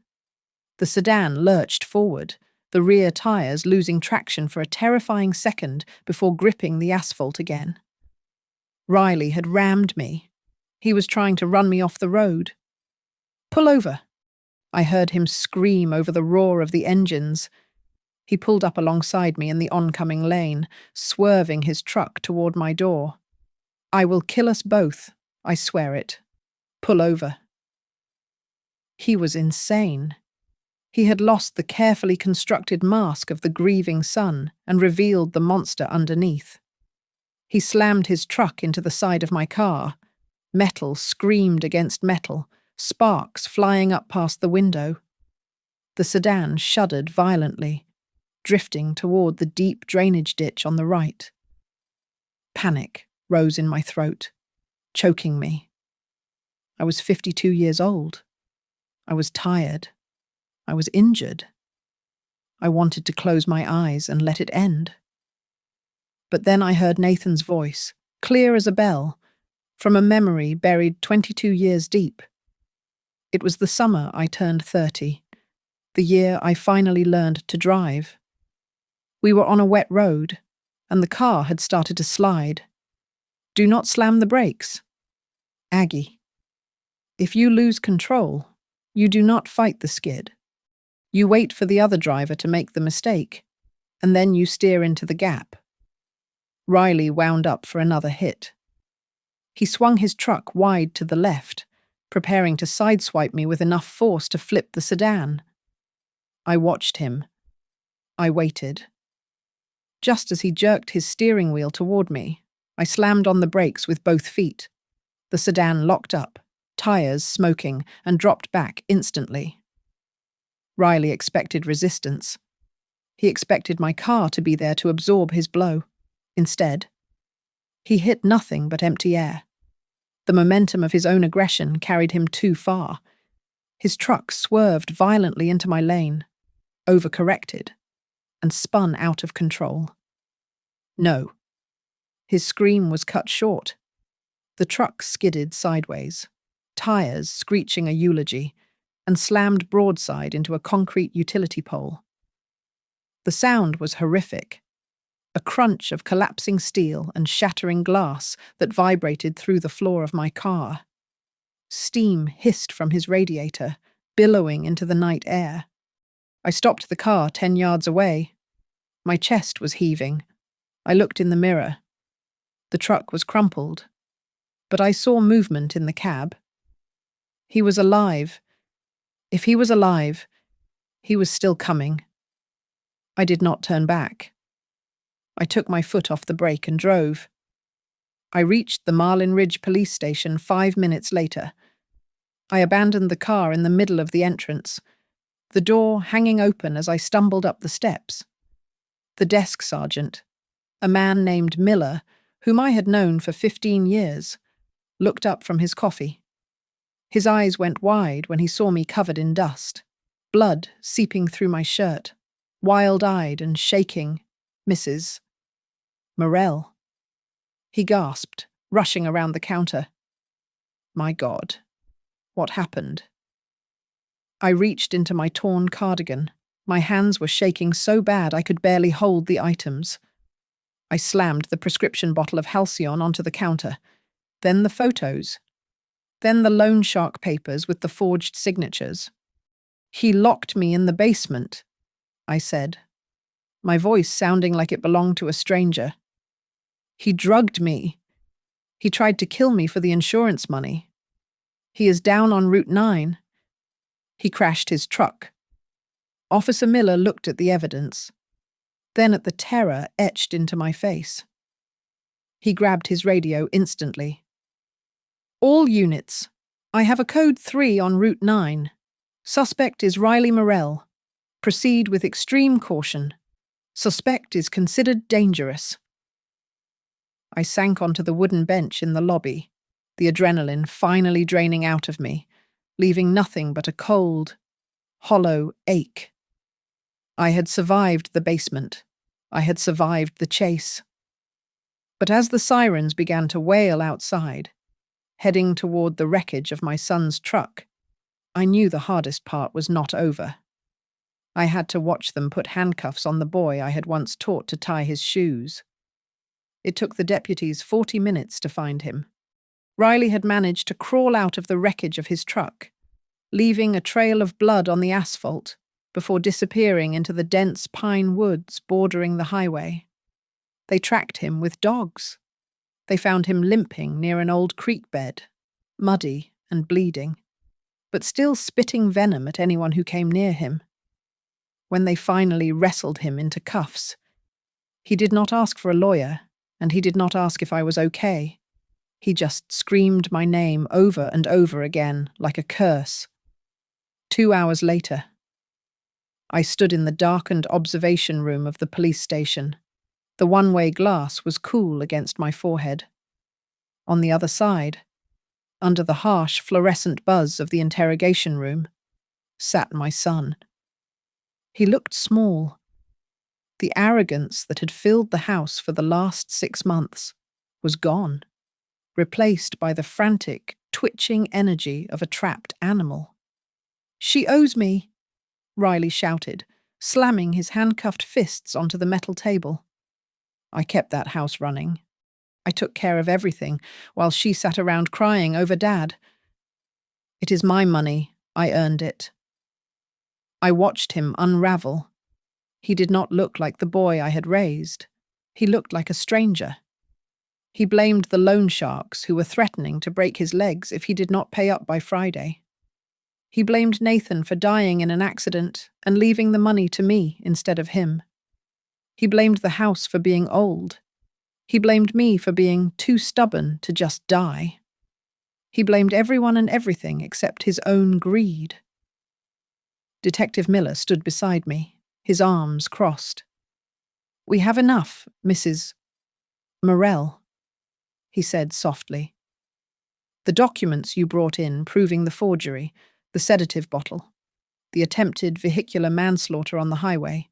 The sedan lurched forward, the rear tires losing traction for a terrifying second before gripping the asphalt again. Riley had rammed me. He was trying to run me off the road. "Pull over!" I heard him scream over the roar of the engines. He pulled up alongside me in the oncoming lane, swerving his truck toward my door. "I will kill us both, I swear it. Pull over." He was insane. He had lost the carefully constructed mask of the grieving son and revealed the monster underneath. He slammed his truck into the side of my car. Metal screamed against metal, sparks flying up past the window. The sedan shuddered violently, drifting toward the deep drainage ditch on the right. Panic rose in my throat, choking me. I was 52 years old. I was tired. I was injured. I wanted to close my eyes and let it end. But then I heard Nathan's voice, clear as a bell, from a memory buried 22 years deep. It was the summer I turned 30, the year I finally learned to drive. We were on a wet road, and the car had started to slide. "Do not slam the brakes. Aggie, if you lose control, you do not fight the skid. You wait for the other driver to make the mistake, and then you steer into the gap." Riley wound up for another hit. He swung his truck wide to the left, preparing to sideswipe me with enough force to flip the sedan. I watched him. I waited. Just as he jerked his steering wheel toward me, I slammed on the brakes with both feet. The sedan locked up, tires smoking, and dropped back instantly. Riley expected resistance. He expected my car to be there to absorb his blow. Instead, he hit nothing but empty air. The momentum of his own aggression carried him too far. His truck swerved violently into my lane, overcorrected, and spun out of control. No. His scream was cut short. The truck skidded sideways, tires screeching a eulogy, and slammed broadside into a concrete utility pole. The sound was horrific, a crunch of collapsing steel and shattering glass that vibrated through the floor of my car. Steam hissed from his radiator, billowing into the night air. I stopped the car 10 yards away. My chest was heaving. I looked in the mirror. The truck was crumpled, but I saw movement in the cab. He was alive. If he was alive, he was still coming. I did not turn back. I took my foot off the brake and drove. I reached the Marlin Ridge police station 5 minutes later. I abandoned the car in the middle of the entrance, the door hanging open as I stumbled up the steps. The desk sergeant, a man named Miller, whom I had known for 15 years, looked up from his coffee. His eyes went wide when he saw me covered in dust, blood seeping through my shirt, wild-eyed and shaking. "Mrs. Morell," he gasped, rushing around the counter. My God, what happened? I reached into my torn cardigan. My hands were shaking so bad I could barely hold the items. I slammed the prescription bottle of Halcyon onto the counter, then the photos, then the loan shark papers with the forged signatures. "He locked me in the basement," I said, my voice sounding like it belonged to a stranger. "He drugged me. He tried to kill me for the insurance money. He is down on Route 9. He crashed his truck." Officer Miller looked at the evidence, then at the terror etched into my face. He grabbed his radio instantly. "All units, I have a code 3 on Route 9. Suspect is Riley Morell. Proceed with extreme caution. Suspect is considered dangerous." I sank onto the wooden bench in the lobby, the adrenaline finally draining out of me, leaving nothing but a cold, hollow ache. I had survived the basement. I had survived the chase. But as the sirens began to wail outside, heading toward the wreckage of my son's truck, I knew the hardest part was not over. I had to watch them put handcuffs on the boy I had once taught to tie his shoes. It took the deputies 40 minutes to find him. Riley had managed to crawl out of the wreckage of his truck, leaving a trail of blood on the asphalt before disappearing into the dense pine woods bordering the highway. They tracked him with dogs. They found him limping near an old creek bed, muddy and bleeding, but still spitting venom at anyone who came near him. When they finally wrestled him into cuffs, he did not ask for a lawyer, and he did not ask if I was okay. He just screamed my name over and over again, like a curse. 2 hours later, I stood in the darkened observation room of the police station. The one-way glass was cool against my forehead. On the other side, under the harsh fluorescent buzz of the interrogation room, sat my son. He looked small. The arrogance that had filled the house for the last 6 months was gone, replaced by the frantic, twitching energy of a trapped animal. "She owes me," Riley shouted, slamming his handcuffed fists onto the metal table. I kept that house running. I took care of everything, while she sat around crying over Dad. "It is my money. I earned it." I watched him unravel. He did not look like the boy I had raised. He looked like a stranger. He blamed the loan sharks who were threatening to break his legs if he did not pay up by Friday. He blamed Nathan for dying in an accident and leaving the money to me instead of him. He blamed the house for being old. He blamed me for being too stubborn to just die. He blamed everyone and everything except his own greed. Detective Miller stood beside me, his arms crossed. "We have enough, Mrs. Morell," he said softly. "The documents you brought in proving the forgery, the sedative bottle, the attempted vehicular manslaughter on the highway,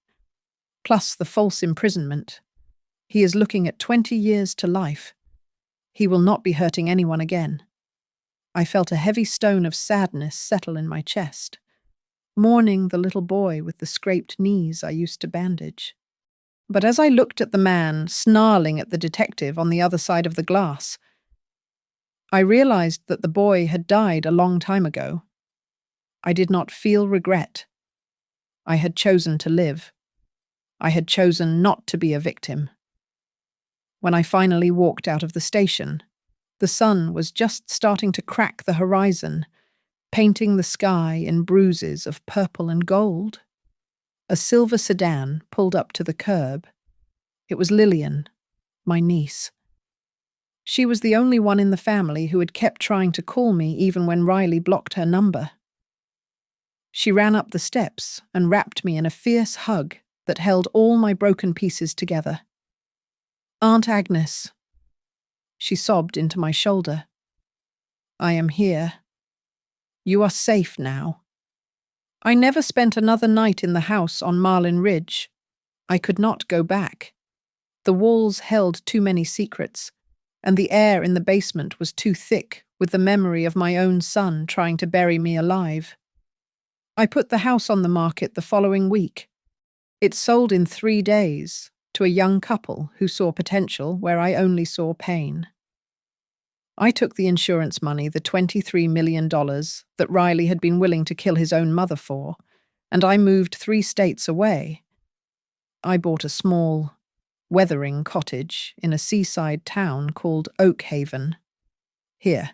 plus the false imprisonment. He is looking at 20 years to life. He will not be hurting anyone again." I felt a heavy stone of sadness settle in my chest, mourning the little boy with the scraped knees I used to bandage. But as I looked at the man snarling at the detective on the other side of the glass, I realized that the boy had died a long time ago. I did not feel regret. I had chosen to live. I had chosen not to be a victim. When I finally walked out of the station, the sun was just starting to crack the horizon, painting the sky in bruises of purple and gold. A silver sedan pulled up to the curb. It was Lillian, my niece. She was the only one in the family who had kept trying to call me even when Riley blocked her number. She ran up the steps and wrapped me in a fierce hug that held all my broken pieces together. "Aunt Agnes," she sobbed into my shoulder. "I am here. You are safe now." I never spent another night in the house on Marlin Ridge. I could not go back. The walls held too many secrets, and the air in the basement was too thick with the memory of my own son trying to bury me alive. I put the house on the market the following week. It sold in 3 days to a young couple who saw potential where I only saw pain. I took the insurance money, the $23 million that Riley had been willing to kill his own mother for, and I moved 3 states away. I bought a small, weathering cottage in a seaside town called Oak Haven. Here,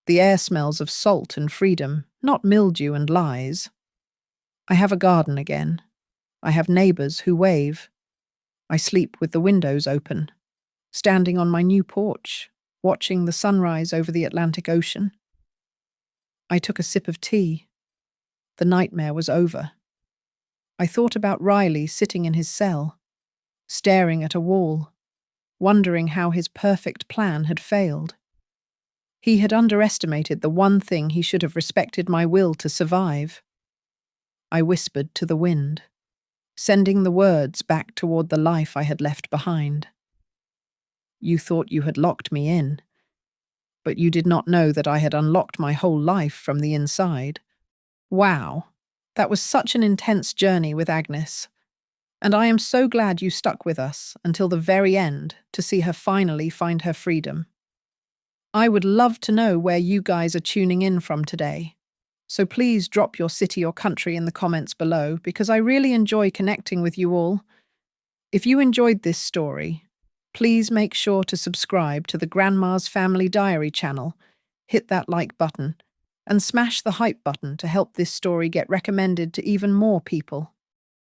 the air smells of salt and freedom, not mildew and lies. I have a garden again. I have neighbors who wave. I sleep with the windows open, standing on my new porch, watching the sunrise over the Atlantic Ocean. I took a sip of tea. The nightmare was over. I thought about Riley sitting in his cell, staring at a wall, wondering how his perfect plan had failed. He had underestimated the one thing he should have respected: my will to survive. I whispered to the wind, sending the words back toward the life I had left behind. "You thought you had locked me in, but you did not know that I had unlocked my whole life from the inside." Wow, that was such an intense journey with Agnes, and I am so glad you stuck with us until the very end to see her finally find her freedom. I would love to know where you guys are tuning in from today, so please drop your city or country in the comments below because I really enjoy connecting with you all. If you enjoyed this story, please make sure to subscribe to the Grandma's Family Diary channel, hit that like button, and smash the hype button to help this story get recommended to even more people.